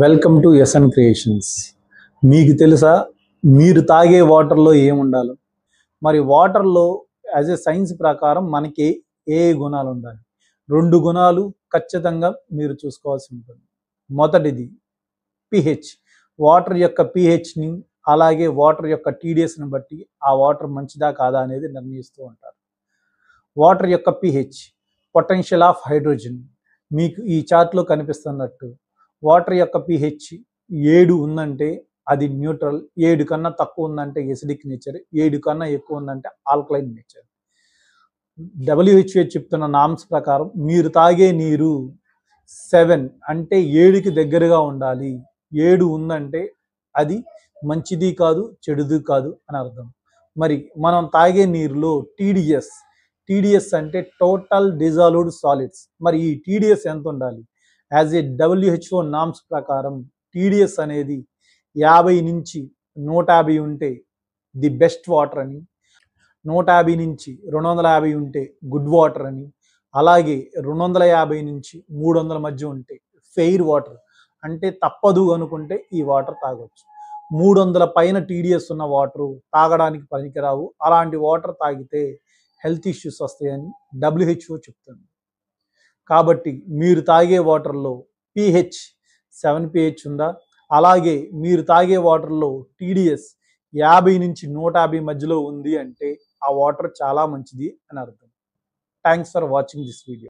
Welcome to SN creations. మీకు తెలుసా మీరు తాగే వాటర్లో ఏముండాలో? మరి వాటర్లో యాజ్ ఏ సైన్స్ ప్రకారం మనకి ఏ గుణాలు ఉండాలి? 2 గుణాలు ఖచ్చితంగా మీరు చూసుకోవాల్సి ఉంటుంది. మొదటిది పిహెచ్. వాటర్ యొక్క పిహెచ్ని అలాగే వాటర్ యొక్క టీడీఎస్ని బట్టి ఆ వాటర్ మంచిదా కాదా అనేది నిర్ణయిస్తూ ఉంటారు. వాటర్ యొక్క పిహెచ్, పొటెన్షియల్ ఆఫ్ హైడ్రోజన్. మీకు ఈ చార్ట్లో కనిపిస్తున్నట్టు వాటర్ యొక్క పిహెచ్ 7 ఉందంటే అది న్యూట్రల్, 7 కన్నా తక్కువ ఉందంటే ఎసిడిక్ నేచర్, 7 కన్నా ఎక్కువ ఉందంటే ఆల్కలైన్ నేచర్. WHO చెప్తున్న నామ్స్ ప్రకారం మీరు తాగే నీరు 7 అంటే 7కి దగ్గరగా ఉండాలి. 7 ఉందంటే అది మంచిది కాదు, చెడుది కాదు అని అర్థం. మరి మనం తాగే నీరులో టీడీఎస్ అంటే టోటల్ డిజాల్వ్డ్ సాలిడ్స్. మరి ఈ టీడీఎస్ ఎంత ఉండాలి? యాజ్ ఏ WHO నామ్స్ ప్రకారం టీడీఎస్ అనేది 50 నుంచి 150 ఉంటే ది బెస్ట్ వాటర్ అని, 150 నుంచి 250 ఉంటే గుడ్ వాటర్ అని, అలాగే 250 నుంచి 300 మధ్య ఉంటే ఫెయిర్ వాటర్ అంటే తప్పదు అనుకుంటే ఈ వాటర్ తాగొచ్చు. 300 పైన టీడీఎస్ ఉన్న వాటర్ తాగడానికి పనికిరావు. అలాంటి వాటర్ తాగితే హెల్త్ ఇష్యూస్ వస్తాయని WHO చెప్తుంది. కాబట్టి మీరు తాగే వాటర్లో పిహెచ్ 7 పిహెచ్ ఉందా? అలాగే మీరు తాగే వాటర్లో టీడీఎస్ 50 నుంచి 150 మధ్యలో ఉంది అంటే ఆ వాటర్ చాలా మంచిది అని అర్థం. Thanks for watching this video.